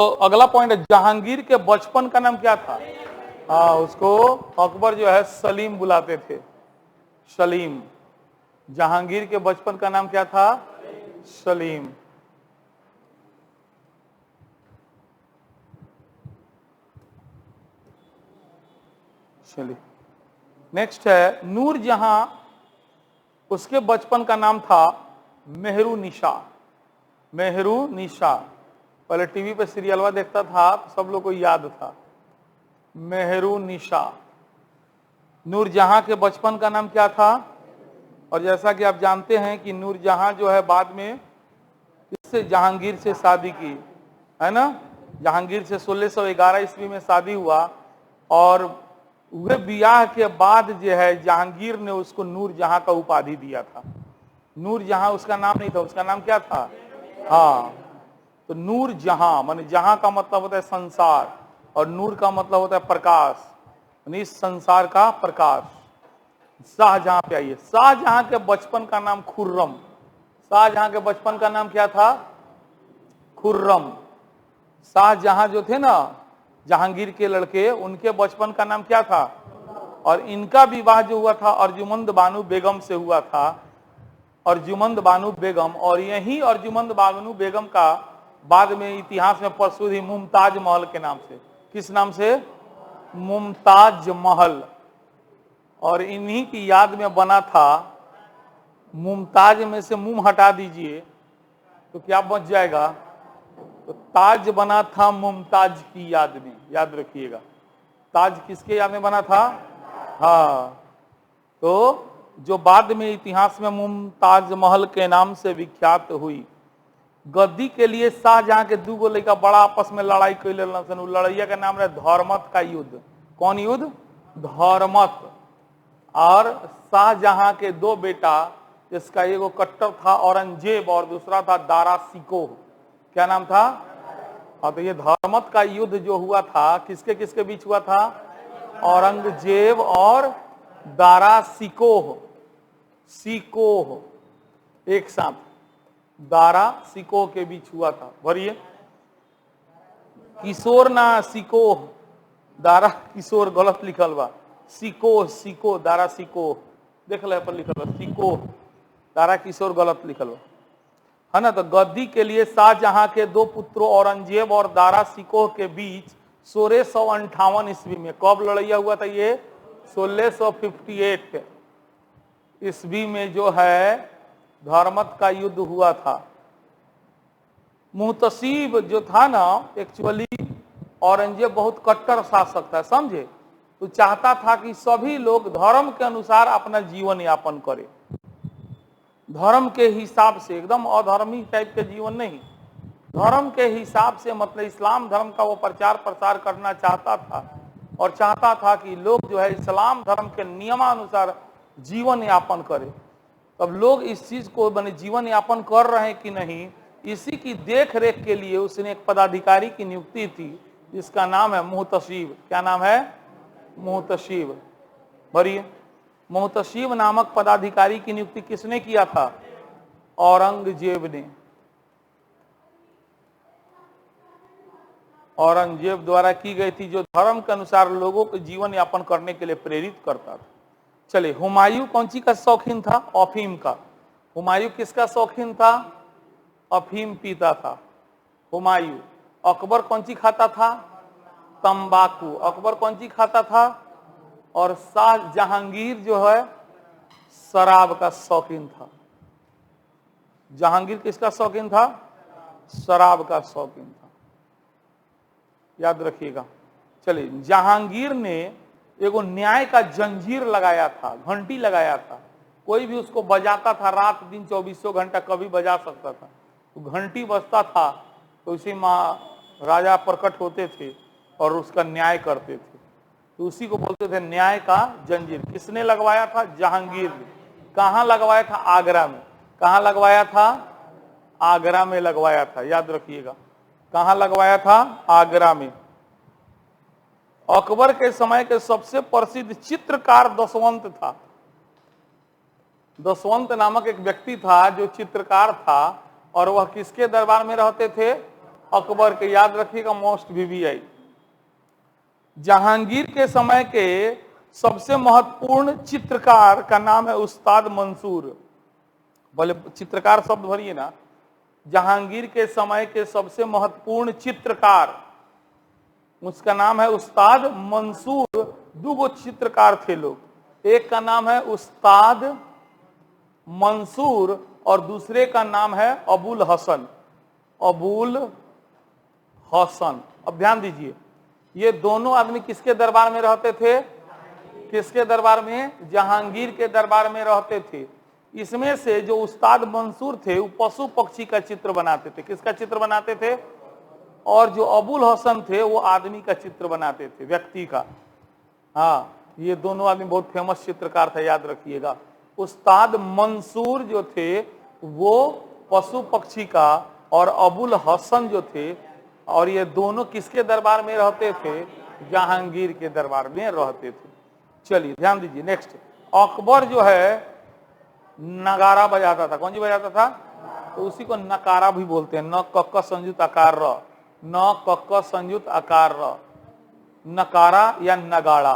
तो अगला पॉइंट है, जहांगीर के बचपन का नाम क्या था? हाँ, उसको अकबर जो है सलीम बुलाते थे, सलीम। जहांगीर के बचपन का नाम क्या था? सलीम। चलिए नेक्स्ट है नूरजहां, उसके बचपन का नाम था मेहरू निशा। मेहरू निशा, पहले टीवी पे सीरियलवा देखता था तो सब लोग को याद था, मेहरू निशा। नूरजहां के बचपन का नाम क्या था? और जैसा कि आप जानते हैं कि नूरजहां जो है बाद में इससे जहांगीर से शादी की, है ना। जहांगीर से 1611 ईस्वी में शादी हुआ और वह ब्याह के बाद जो है जहांगीर ने उसको नूरजहां का उपाधि दिया था। नूरजहां उसका नाम नहीं था, उसका नाम क्या था? हाँ, तो नूरजहां माने जहां का मतलब होता है संसार और नूर का मतलब होता है प्रकाश, यानी इस संसार का प्रकाश। शाहजहां पे आइए, शाहजहां के बचपन का नाम खुर्रम। शाहजहां के बचपन का नाम क्या था? खुर्रम। शाहजहां जो थे ना जहांगीर के लड़के, उनके बचपन का नाम क्या था? और इनका विवाह जो हुआ था अर्जुमंद बानु बेगम से हुआ था, अर्जुमंद बानु बेगम। और यही अर्जुमंद बानु बेगम का बाद में इतिहास में प्रसिद्ध ही मुमताज महल के नाम से। किस नाम से? मुमताज महल। और इन्हीं की याद में बना था, मुमताज में से मुंह हटा दीजिए तो क्या बच जाएगा? तो ताज बना था मुमताज की याद में, याद रखिएगा। ताज किसके याद में बना था? हाँ, तो जो बाद में इतिहास में मुमताज महल के नाम से विख्यात हुई। गद्दी के लिए शाहजहां के दो लड़का बड़ा आपस में लड़ाई कैले, लड़ैया का नाम रहे धर्मत का युद्ध। कौन युद्ध? धर्मत। और शाहजहां के दो बेटा, जिसका एगो कट्टर था औरंगजेब और दूसरा था दारा सिकोह। क्या नाम था? हाँ, तो ये धर्मत का युद्ध जो हुआ था किसके किसके बीच हुआ था? औरंगजेब और दारा सिकोह। सिकोह एक साथ, दारा सिकोह के बीच हुआ था। भरिए, किशोर ना सिकोह, दारा किशोर गलत लिखल बा। सिकोह, सिकोह, दारा सिकोह, देख ले पर लिखल बा सिकोह, दारा किशोर गलत लिखल बा, है ना। तो गद्दी के लिए शाहजहां के दो पुत्रों औरंगजेब और दारा सिकोह के बीच 1658 ईस्वी में, कब लड़ाई हुआ था ये? 1658 ईस्वी में जो है धर्मत का युद्ध हुआ था। मुहतसीब जो था ना, एक्चुअली औरंगजेब बहुत कट्टर शासक था, समझे। तो चाहता था कि सभी लोग धर्म के अनुसार अपना जीवन यापन करें, धर्म के हिसाब से, एकदम अधर्मी टाइप के जीवन नहीं, धर्म के हिसाब से, मतलब इस्लाम धर्म का वो प्रचार प्रसार करना चाहता था। और चाहता था कि लोग जो है इस्लाम धर्म के नियमानुसार जीवन यापन करें। तब लोग इस चीज को माने जीवन यापन कर रहे हैं कि नहीं, इसी की देख रेख के लिए उसने एक पदाधिकारी की नियुक्ति थी जिसका नाम है मुहतसीब। क्या नाम है? मुहतसीब। भरिए, मुहतसीब नामक पदाधिकारी की नियुक्ति किसने किया था? औरंगजेब ने। औरंगजेब द्वारा की गई थी, जो धर्म के अनुसार लोगों को जीवन यापन करने के लिए प्रेरित करता था। चलिए, हुमायूं कौन सी का शौकीन था? अफीम का। हुमायूं किसका शौकीन था? अफीम पीता था हुमायूं। अकबर कौन सी खाता था? तंबाकू। अकबर कौन सी खाता था? और शाह जहांगीर जो है शराब का शौकीन था। जहांगीर किसका शौकीन था? शराब का शौकीन था, याद रखिएगा। चलिए, जहांगीर ने एगो न्याय का जंजीर लगाया था, घंटी लगाया था। कोई भी उसको बजाता था, रात दिन 24 घंटा कभी बजा सकता था। तो घंटी बजता था तो उसी में राजा प्रकट होते थे और उसका न्याय करते थे। तो उसी को बोलते थे न्याय का जंजीर। किसने लगवाया था? जहांगीर ने। कहाँ लगवाया था? आगरा में। कहाँ लगवाया था? आगरा में लगवाया था, याद रखिएगा। कहाँ लगवाया था? आगरा में। अकबर के समय के सबसे प्रसिद्ध चित्रकार दशवंत था। दशवंत नामक एक व्यक्ति था जो चित्रकार था, और वह किसके दरबार में रहते थे? अकबर के, याद रखिएगा, मोस्ट वीवीआई। जहांगीर के समय के सबसे महत्वपूर्ण चित्रकार का नाम है उस्ताद मंसूर। बोले चित्रकार शब्द भरिए ना। जहांगीर के समय के सबसे महत्वपूर्ण चित्रकार, उसका नाम है उस्ताद मंसूर। दो चित्रकार थे लोग, एक का नाम है उस्ताद मंसूर और दूसरे का नाम है अबुल हसन। अबुल हसन। अब ध्यान दीजिए, ये दोनों आदमी किसके दरबार में रहते थे? किसके दरबार में? जहांगीर के दरबार में रहते थे। इसमें से जो उस्ताद मंसूर थे वो पशु पक्षी का चित्र बनाते थे। किसका चित्र बनाते थे? और जो अबुल हसन थे वो आदमी का चित्र बनाते थे, व्यक्ति का। हाँ, ये दोनों आदमी बहुत फेमस चित्रकार थे, याद रखिएगा। उस्ताद मंसूर जो थे वो पशु पक्षी का, और अबुल हसन जो थे, और ये दोनों किसके दरबार में रहते थे? जहांगीर के दरबार में रहते थे। चलिए ध्यान दीजिए। नेक्स्ट, अकबर जो है नगारा बजाता था। कौन जी बजाता था? तो उसी को नकारा भी बोलते हैं। न कक्क संयुक्त आकार र, न कक्क संयुक्त आकार र, नकारा या नगाड़ा।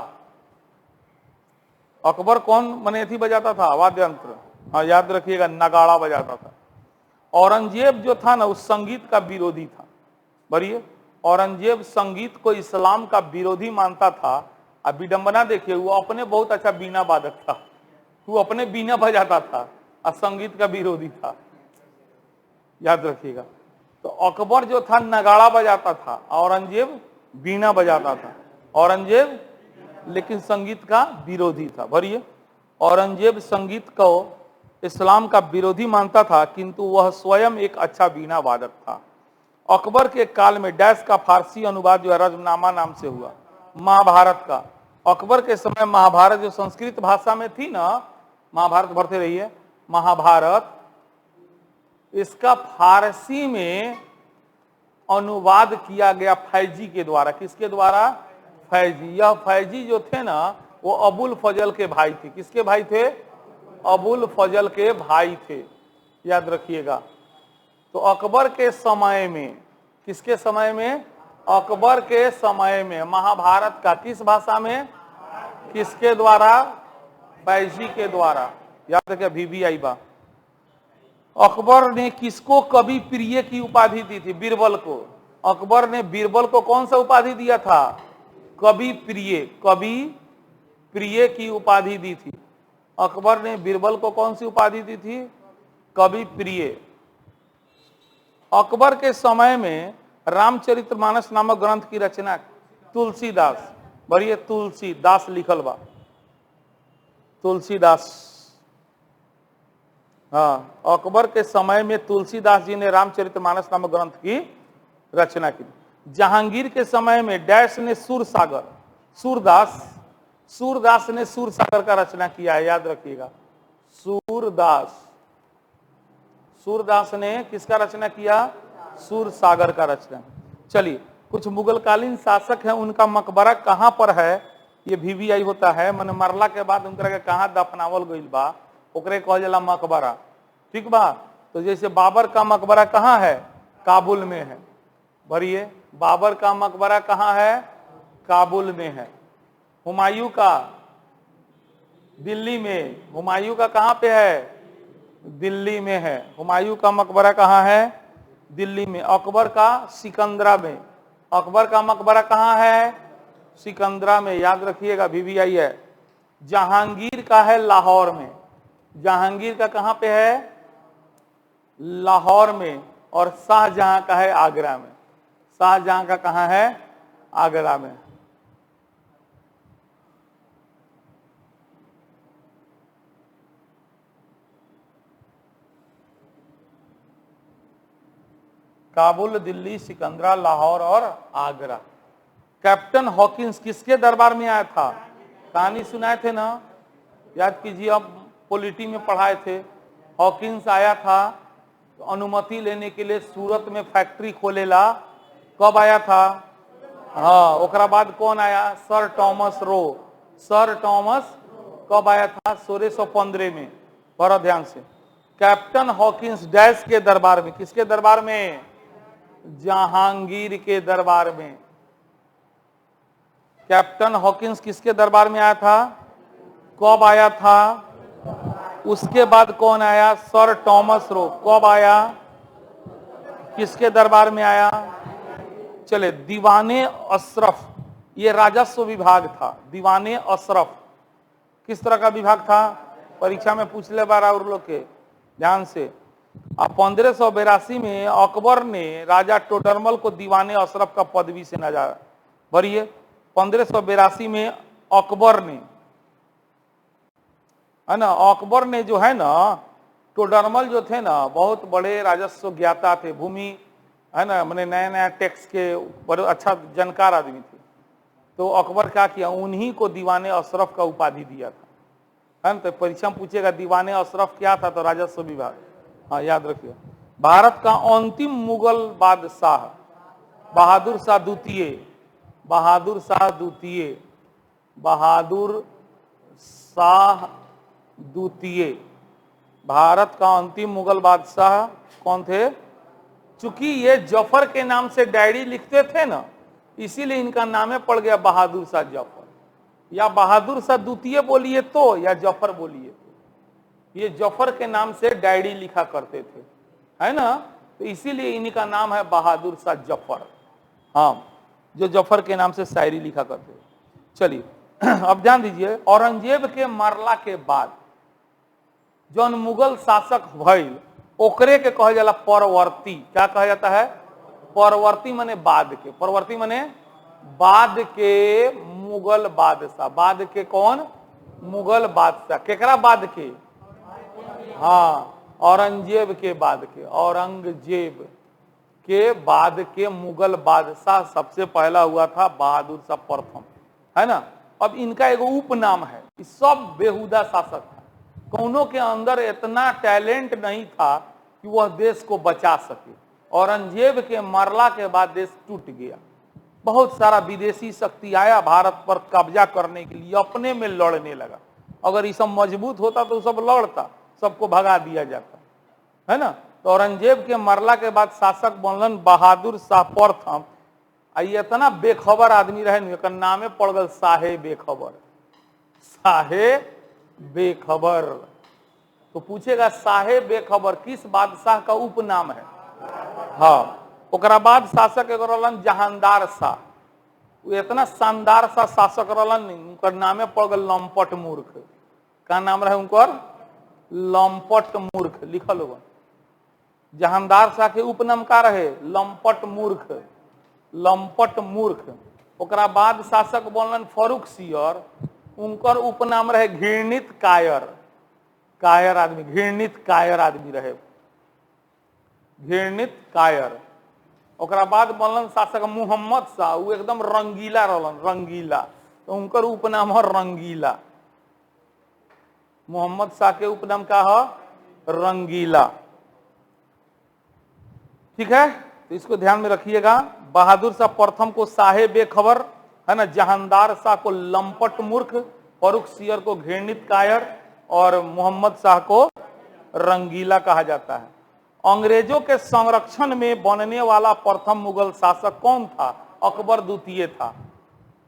अकबर कौन मने थी बजाता था? वाद्य यंत्र। हाँ, याद रखिएगा, नगाड़ा बजाता था। औरंगजेब जो था ना, उस संगीत का विरोधी था। बढ़िए, औरंगजेब संगीत को इस्लाम का विरोधी मानता था। अब विडंबना देखिए, वो अपने बहुत अच्छा बीना वादक था, वो अपने बीना बजाता था और संगीत का विरोधी था, याद रखिएगा। तो अकबर जो था नगाड़ा बजाता था, औरंगजेब बीना बजाता था। औरंगजेब लेकिन संगीत का विरोधी था। भरिए, औरंगजेब संगीत को इस्लाम का विरोधी मानता था, किंतु वह स्वयं एक अच्छा बीना वादक था। अकबर के काल में डैश का फारसी अनुवाद जो है रजमनामा नाम से हुआ, महाभारत का। अकबर के समय महाभारत जो संस्कृत भाषा में थी ना, महाभारत पढ़ते रहिए, महाभारत, इसका फारसी में अनुवाद किया गया फैजी के द्वारा। किसके द्वारा? फैजी। यह फैजी जो थे ना, वो अबुल फजल के भाई थे। किसके भाई थे? अबुल फजल के भाई थे, याद रखिएगा। तो अकबर के समय में, किसके समय में? अकबर के समय में महाभारत का किस भाषा में? किसके द्वारा? फैजी के द्वारा। याद रखिए, वीवीआई बा। अकबर ने किसको कवि प्रिय की उपाधि दी थी? बीरबल को। अकबर ने बीरबल को कौन सा उपाधि दिया था? कवि प्रिय। कवि प्रिय की उपाधि दी थी। अकबर ने बीरबल को कौन सी उपाधि दी थी? कवि प्रिय। अकबर के समय में रामचरितमानस नामक ग्रंथ की रचना तुलसीदास। बढ़िए, तुलसीदास लिखल बा, तुलसीदास। हाँ, अकबर के समय में तुलसीदास जी ने रामचरितमानस नामक ग्रंथ की रचना की। जहांगीर के समय में डैश ने सूरसागर, सूरदास ने सूरसागर का रचना किया है, याद रखिएगा। सूरदास ने किसका रचना किया? सूरसागर का रचना। चलिए, कुछ मुगलकालीन शासक हैं, उनका मकबरा कहां पर है? ये वीवीआई होता है, मैंने मरला के बाद उनका के कहां दफनावल गइल बा, ओकरे कहल जाला मकबरा। ठीक बा? तो जैसे बाबर का मकबरा कहां है? काबुल में है। भरिए, बाबर का मकबरा कहां है? काबुल में है। हुमायूं का दिल्ली में। हुमायूं का कहां पे है? दिल्ली में है। हुमायूं का मकबरा कहां है? दिल्ली में। अकबर का सिकंदरा में। अकबर का मकबरा कहां है? सिकंदरा में, याद रखिएगा, वीवीआई है। जहांगीर का है लाहौर में। जहांगीर का कहां पे है? लाहौर में। और शाहजहां का है आगरा में। शाहजहां का कहां है? आगरा में। काबुल, दिल्ली, सिकंदरा, लाहौर और आगरा। कैप्टन हॉकिंस किसके दरबार में आया था? कहानी सुनाए थे ना, याद कीजिए, अब पॉलिटी में पढ़ाए थे। हॉकिंस आया था तो अनुमति लेने के लिए सूरत में फैक्ट्री खोलेला। कब आया था? हाँ, ओकरा बाद कौन आया? Sir Thomas Roe. Sir Thomas कब आया था? 1615 में। बड़ा ध्यान से। कैप्टन हॉकिंस डैश के दरबार में। किसके दरबार में? जहांगीर के दरबार में। कैप्टन हॉकिंस किसके दरबार में आया था? कब आया था? उसके बाद कौन आया? Sir Thomas Roe. कब आया? किसके दरबार में आया? चले, दीवाने अशरफ, ये राजस्व विभाग था। दीवाने अशरफ किस तरह का विभाग था? परीक्षा में पूछ ले बार और लोग के ध्यान से। अब 1582 में अकबर ने राजा टोडरमल को दीवाने अशरफ का पदवी से नवाजा। भरिए 1582 में अकबर ने, है ना, अकबर ने जो है ना, टोडरमल जो थे ना बहुत बड़े राजस्व ज्ञाता थे, भूमि, है ना, मैंने नया नया टैक्स के बड़े अच्छा जानकार आदमी थे। तो अकबर क्या किया, उन्हीं को दीवाने अशरफ का उपाधि दिया था, है ना। तो परीक्षा में पूछेगा दीवाने अशरफ क्या था, तो राजस्व विभाग। हाँ याद रखिए। भारत का अंतिम मुगल बादशाह बहादुर शाह द्वितीय, बहादुर शाह द्वितीय, बहादुर शाह द्वितीय भारत का अंतिम मुगल बादशाह कौन थे? चूंकि ये जफर के नाम से डायरी लिखते थे ना, इसीलिए इनका नाम पड़ गया बहादुर शाह जफर। या बहादुर शाह द्वितीय बोलिए तो, या जफर बोलिए तो, ये जफर के नाम से डायरी लिखा करते थे, है ना। तो इसीलिए इनका नाम है बहादुर शाह जफर। हाँ, जो जफर के नाम से शायरी लिखा करते थे। चलिए अब ध्यान दीजिए, औरंगजेब के मरला के बाद जौन मुगल शासक भइल ओकरे के कहा जाला परवर्ती। क्या कहा जाता है? परवर्ती माने बाद के। परवर्ती माने बाद के मुगल बादशाह। बाद के कौन? मुगल बादशाह। केकरा बाद के? हाँ, औरंगजेब के बाद के। औरंगजेब के बाद के मुगल बादशाह सबसे पहला हुआ था बहादुर शाह प्रथम, है ना। अब इनका एगो उपनाम है, सब बेहुदा शासक था। कौनों के अंदर इतना टैलेंट नहीं था कि वह देश को बचा सके। औरंगजेब के मरला के बाद देश टूट गया। बहुत सारा विदेशी शक्ति आया भारत पर कब्जा करने के लिए, अपने में लड़ने लगा। अगर ये सब मजबूत होता तो सब लड़ता, सबको भगा दिया जाता, है ना। तो औरंगजेब के मरला के बाद शासक बनलन बहादुर शाह प्रथम। आई इतना बेखबर आदमी रहे, नामे पड़ गल साहे बेखबर। साहे बेखबर। तो पूछेगा साहे बेखबर किस बादशाह का उपनाम है? हाँ, ओकरा बाद शासक एगो रहलन जहानदार शाह। वो इतना शानदार सा शासक रहलन, उनकर नामे पड़ गल लंपट मूर्ख। का नाम रहे उनकर? लंपट मूर्ख। लिखल होगा। जहानदार शाह के उपनाम का रहे? लंपट मूर्ख। लंपट मूर्ख। ओकरा बाद शासक बनलन फर्रुख सियर। उनकर उपनाम रहे घृणित कायर। कायर आदमी, घृणित कायर आदमी रहे, घृणित कायर। ओकरा बाद बनलन शासक मोहम्मद शाह। वो एकदम रंगीला रहलन, रंगीला। तो उनकर उपनाम है रंगीला। मोहम्मद शाह के उपनाम का है? रंगीला। ठीक है, तो इसको ध्यान में रखिएगा। बहादुर शाह प्रथम को साहे बेखबर, है ना, जहानदार शाह को लंपट मूर्ख, फर्रुख सियर को घृणित कायर और मोहम्मद शाह को रंगीला कहा जाता है। अंग्रेजों के संरक्षण में बनने वाला प्रथम मुगल शासक कौन था? अकबर द्वितीय था।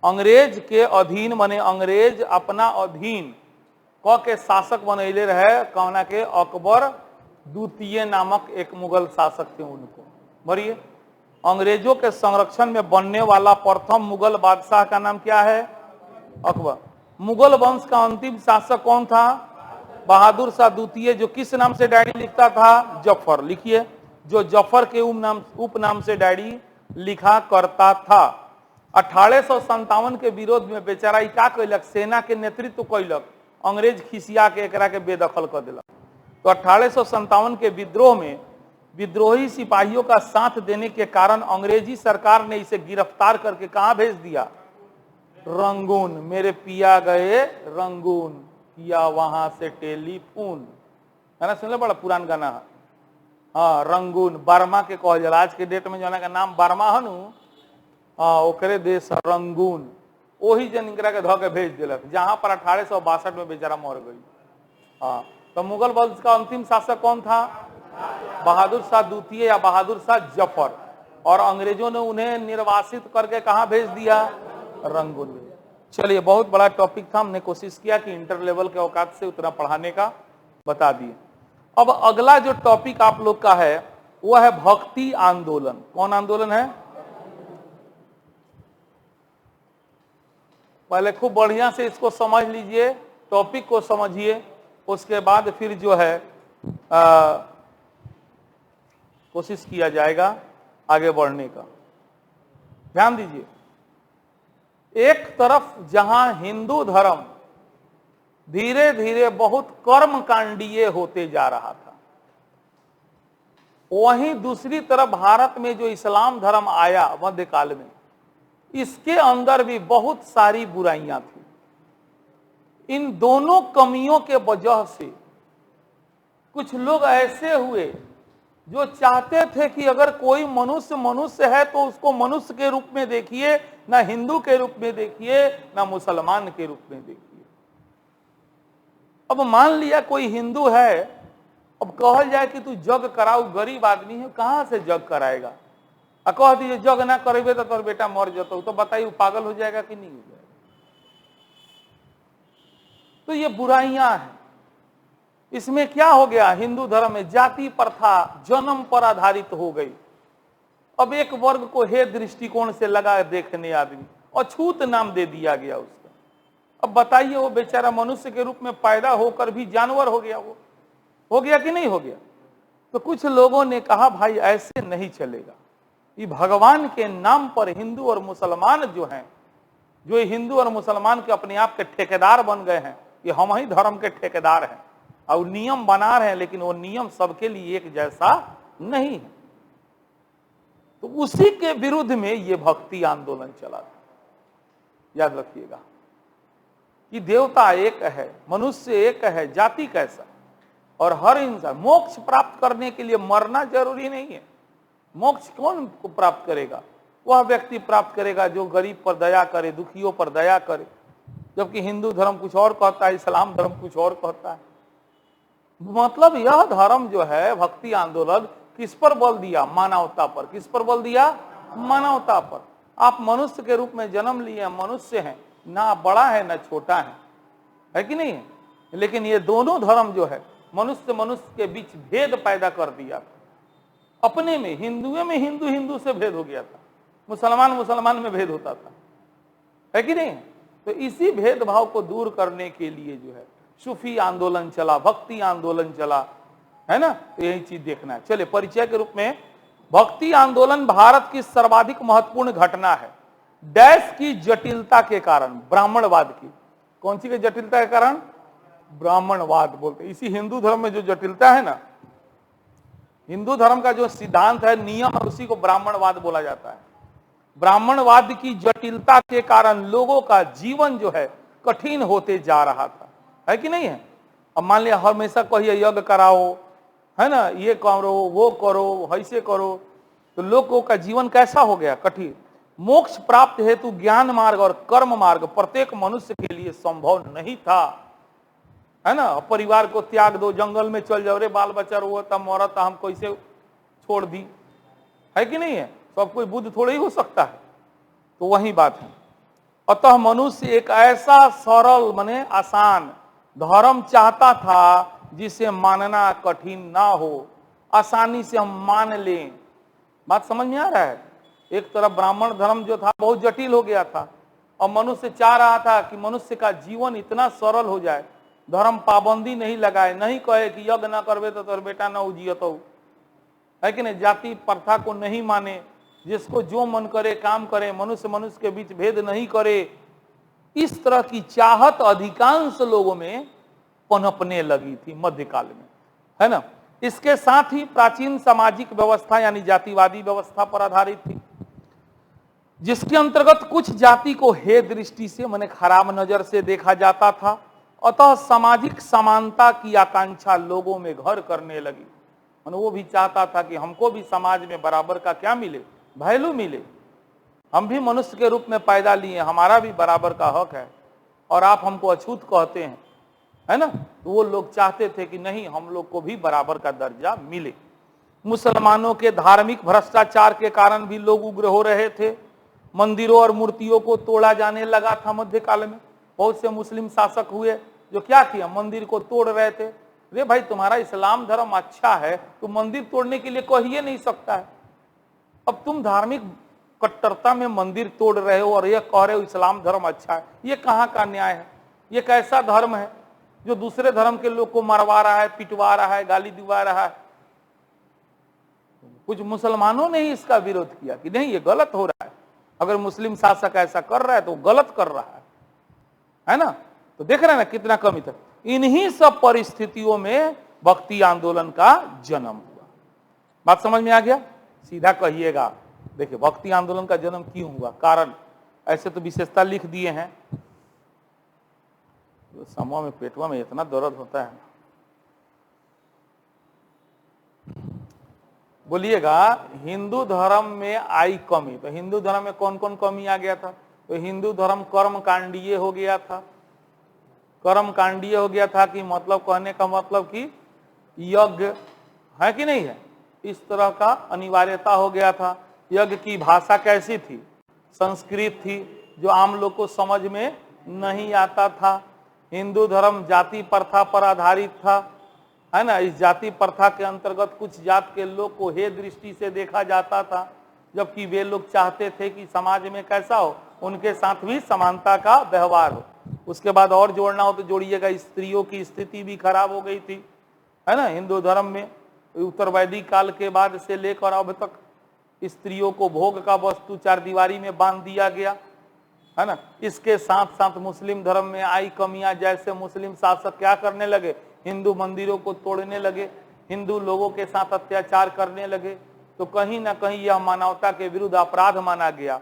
अंग्रेज के अधीन माने अंग्रेज अपना अधीन क के शासक बनैले रहे कौना के? अकबर द्वितीय नामक एक मुगल शासक थे। उनको भरिए। अंग्रेजों के संरक्षण में बनने वाला प्रथम मुगल बादशाह का नाम क्या है? अकबर। मुगल वंश का अंतिम शासक कौन था? बहादुर शाह द्वितीय, जो किस नाम से डायरी लिखता था? जफर। लिखिए, जो जफर के उपनाम से डायरी लिखा करता था। 1857 के विरोध में बेचारा क्या कैलक? सेना के नेतृत्व कैलक। अंग्रेज खिसिया के एकरा के बेदखल कर दिलक। तो 1857 के विद्रोह में विद्रोही सिपाहियों का साथ देने के कारण अंग्रेजी सरकार ने इसे गिरफ्तार करके कहां भेज दिया? रंगून। मेरे पिया गए रंगून, किया वहां से टेलीफोन। है ना, सुन लो, बड़ा पुरान गाना है। हाँ, रंगून। बर्मा के कहल जाला। आज के डेट में जो का नाम बर्मा है नु, हाँ, ओकरे देश रंगून। वही जन इंदिरा के धो के भेज दिलक, जहां पर 1862 में बेचारा मर गई। हाँ, तो मुगल वंश का अंतिम शासक कौन था? बहादुर शाह द्वितीय या बहादुर शाह जफर। और अंग्रेजों ने उन्हें निर्वासित करके कहां भेज दिया? रंगून भेज। चलिए, बहुत बड़ा टॉपिक था, हमने कोशिश किया कि इंटर लेवल के औकात से उतना पढ़ाने का बता दिए। अब अगला जो टॉपिक आप लोग का है वो है भक्ति आंदोलन। कौन आंदोलन है? पहले खूब बढ़िया से इसको समझ लीजिए, टॉपिक को समझिए, उसके बाद फिर जो है कोशिश किया जाएगा आगे बढ़ने का। ध्यान दीजिए, एक तरफ जहां हिंदू धर्म धीरे धीरे बहुत कर्मकांडीय होते जा रहा था, वहीं दूसरी तरफ भारत में जो इस्लाम धर्म आया मध्यकाल में, इसके अंदर भी बहुत सारी बुराइयां थी। इन दोनों कमियों के वजह से कुछ लोग ऐसे हुए जो चाहते थे कि अगर कोई मनुष्य मनुष्य है तो उसको मनुष्य के रूप में देखिए, ना हिंदू के रूप में देखिए, ना मुसलमान के रूप में देखिए। अब मान लिया कोई हिंदू है, अब कहल जाए कि तू जग कराऊ, गरीब आदमी है, कहां से जग कराएगा? कह दीजिए जग ना करेबे तो तोर बेटा मर जतो, तो बताइए पागल हो जाएगा कि नहीं हो जाएगा? तो ये बुराइयां हैं। इसमें क्या हो गया? हिंदू धर्म में जाति प्रथा जन्म पर आधारित हो गई। अब एक वर्ग को हे दृष्टिकोण से लगा देखने आदमी, अछूत नाम दे दिया गया उसका। अब बताइए, वो बेचारा मनुष्य के रूप में पैदा होकर भी जानवर हो गया। वो हो गया कि नहीं हो गया? तो कुछ लोगों ने कहा भाई ऐसे नहीं चलेगा, ये भगवान के नाम पर हिंदू और मुसलमान जो हैं, जो हिंदू और मुसलमान के अपने आप के ठेकेदार बन गए हैं, ये हम ही धर्म के ठेकेदार हैं और नियम बना रहे हैं, लेकिन वो नियम सबके लिए एक जैसा नहीं है। तो उसी के विरुद्ध में ये भक्ति आंदोलन चला था। याद रखिएगा कि देवता एक है, मनुष्य एक है, जाति कैसा, और हर इंसान मोक्ष प्राप्त करने के लिए मरना जरूरी नहीं है। मोक्ष कौन को प्राप्त करेगा? वह व्यक्ति प्राप्त करेगा जो गरीब पर दया करे, दुखियों पर दया करे। जबकि हिंदू धर्म कुछ और कहता है, इस्लाम धर्म कुछ और कहता है। मतलब यह धर्म जो है भक्ति आंदोलन किस पर बल दिया? मानवता पर। किस पर बल दिया? मानवता पर। आप मनुष्य के रूप में जन्म लिए, मनुष्य हैं, ना बड़ा है ना छोटा है कि नहीं है? लेकिन ये दोनों धर्म जो है मनुष्य मनुष्य के बीच भेद पैदा कर दिया था। अपने में हिंदुओं में हिंदू हिंदू से भेद हो गया था, मुसलमान मुसलमान में भेद होता था, है कि नहीं? तो इसी भेदभाव को दूर करने के लिए जो है सूफी आंदोलन चला, भक्ति आंदोलन चला, है ना? तो यही चीज देखना है। चलिए, परिचय के रूप में भक्ति आंदोलन भारत की सर्वाधिक महत्वपूर्ण घटना है। डैश की जटिलता के कारण, ब्राह्मणवाद की। कौन सी की जटिलता के कारण? ब्राह्मणवाद बोलते। इसी हिंदू धर्म में जो जटिलता है ना, हिंदू धर्म का जो सिद्धांत है, नियम है, उसी को ब्राह्मणवाद बोला जाता है। ब्राह्मणवाद की जटिलता के कारण लोगों का जीवन जो है कठिन होते जा रहा था, है कि नहीं है? अब मान लिया हमेशा कहिए यज्ञ कराओ, है ना, ये करो वो करो, ऐसे करो, तो लोगों का जीवन कैसा हो गया? कठिन। मोक्ष प्राप्त हेतु ज्ञान मार्ग और कर्म मार्ग प्रत्येक मनुष्य के लिए संभव नहीं था, है ना? परिवार को त्याग दो, जंगल में चल जाओ, रे बाल बच्चा रोता मरता, हम कैसे छोड़ दी, है कि नहीं है? सब कोई बुद्ध थोड़े ही हो सकता है। तो वही बात है। अतः मनुष्य एक ऐसा सरल माने आसान धर्म चाहता था जिसे मानना कठिन ना हो, आसानी से हम मान लें। बात समझ में आ रहा है? एक तरफ ब्राह्मण धर्म जो था बहुत जटिल हो गया था, और मनुष्य चाह रहा था कि मनुष्य का जीवन इतना सरल हो जाए, धर्म पाबंदी नहीं लगाए, नहीं कहे कि यज्ञ ना करवे तो तोर बेटा ना उजियतो, है कि नहीं? जाति प्रथा को नहीं माने, जिसको जो मन करे काम करे, मनुष्य मनुष्य के बीच भेद नहीं करे। इस तरह की चाहत अधिकांश लोगों में पनपने लगी थी मध्यकाल में, है ना? इसके साथ ही प्राचीन सामाजिक व्यवस्था यानी जातिवादी व्यवस्था पर आधारित थी, जिसके अंतर्गत कुछ जाति को हे दृष्टि से माने खराब नजर से देखा जाता था। अतः सामाजिक समानता की आकांक्षा लोगों में घर करने लगी। माने वो भी चाहता था कि हमको भी समाज में बराबर का क्या मिले? वैल्यू मिले। हम भी मनुष्य के रूप में पैदा लिए, हमारा भी बराबर का हक है, और आप हमको अछूत कहते हैं, है ना? तो वो लोग चाहते थे कि नहीं, हम लोग को भी बराबर का दर्जा मिले। मुसलमानों के धार्मिक भ्रष्टाचार के कारण भी लोग उग्र हो रहे थे। मंदिरों और मूर्तियों को तोड़ा जाने लगा था मध्यकाल में। बहुत से मुस्लिम शासक हुए जो क्या किया, मंदिर को तोड़ रहे थे। रे भाई, तुम्हारा इस्लाम धर्म अच्छा है तो मंदिर तोड़ने के लिए कह ही नहीं सकता है। अब तुम धार्मिक कट्टरता में मंदिर तोड़ रहे हो और ये कह रहे हो इस्लाम धर्म अच्छा है, ये कहाँ का न्याय है? ये कैसा धर्म है जो दूसरे धर्म के लोग को मरवा रहा है, पिटवा रहा है, गाली दिवा रहा है? कुछ मुसलमानों ने ही इसका विरोध किया कि नहीं, ये गलत हो रहा है। अगर मुस्लिम शासक ऐसा कर रहा है तो गलत कर रहा है ना? तो देख रहे हैं ना कितना कमी था। इन्हीं सब परिस्थितियों में भक्ति आंदोलन का जन्म हुआ। बात समझ में आ गया? सीधा कहिएगा। देखिए, भक्ति आंदोलन का जन्म क्यों हुआ, कारण ऐसे तो विशेषता लिख दिए हैं। तो समूह में पेटवा में इतना दर्द होता है, बोलिएगा। हिंदू धर्म में आई कमी, तो हिंदू धर्म में कौन कौन कमी आ गया था? तो हिंदू धर्म कर्म कांडीय हो गया था। कर्म कांडीय हो गया था कि मतलब कहने का मतलब कि यज्ञ है कि नहीं है, इस तरह का अनिवार्यता हो गया था। यज्ञ की भाषा कैसी थी? संस्कृत थी, जो आम लोग को समझ में नहीं आता था। हिंदू धर्म जाति प्रथा पर आधारित था, है ना? इस जाति प्रथा के अंतर्गत कुछ जात के लोग को हे दृष्टि से देखा जाता था, जबकि वे लोग चाहते थे कि समाज में कैसा हो, उनके साथ भी समानता का व्यवहार हो। उसके बाद और जोड़ना हो तो जोड़िएगा, स्त्रियों की स्थिति भी खराब हो गई थी, है ना? हिंदू धर्म में उत्तर वैदिक काल के बाद से लेकर अब तक स्त्रियों को भोग का वस्तु चार दीवारी में बांध दिया गया, है ना? इसके साथ साथ मुस्लिम धर्म में आई कमियां, जैसे मुस्लिम शासक क्या करने लगे, हिंदू मंदिरों को तोड़ने लगे, हिंदू लोगों के साथ अत्याचार करने लगे। तो कहीं ना कहीं यह मानवता के विरुद्ध अपराध माना गया।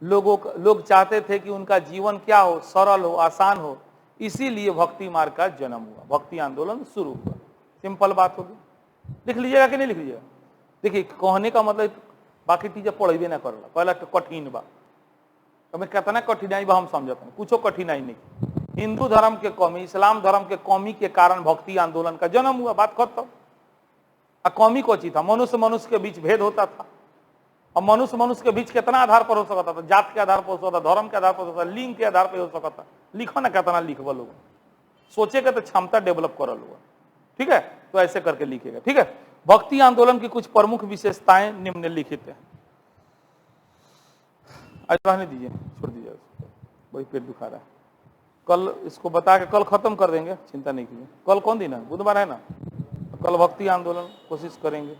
लोग चाहते थे कि उनका जीवन क्या हो, सरल हो, आसान हो। इसीलिए भक्ति मार्ग का जन्म हुआ, भक्ति आंदोलन शुरू हुआ। सिंपल बात होगी। लिख लीजिएगा कि नहीं लिख लीजिएगा? देखिए, कहने का मतलब बाकी चीजें पढ़ेबे ना करला, पहला कठिन बा, हमें कितना कठिनाई बा हम समझते हैं, कुछ कठिनाई नहीं। हिंदू धर्म के कौमी, इस्लाम धर्म के कौमी के कारण भक्ति आंदोलन का जन्म हुआ, बात खत्म। कौमी को चीज था, मनुष्य मनुष्य के बीच भेद होता था। और मनुष्य मनुष्य के बीच कितना आधार पर हो सकता था? जात के आधार पर हो सकता था, धर्म के आधार पर हो सकता था, लिंग के आधार पर हो सकता था। लिखो ना कितना लिखवा लोग, सोचेगा तो क्षमता डेवलप कर लो, ठीक है? तो ऐसे करके लिखेगा, ठीक है? भक्ति आंदोलन की कुछ प्रमुख विशेषताएं निम्नलिखित है। आज रहने दीजिए, छोड़ दीजिए, वही पेट दुखा रहा है। कल इसको बता के कल खत्म कर देंगे, चिंता नहीं कीजिए। कल कौन दिन है? बुधवार है ना? कल भक्ति आंदोलन कोशिश करेंगे।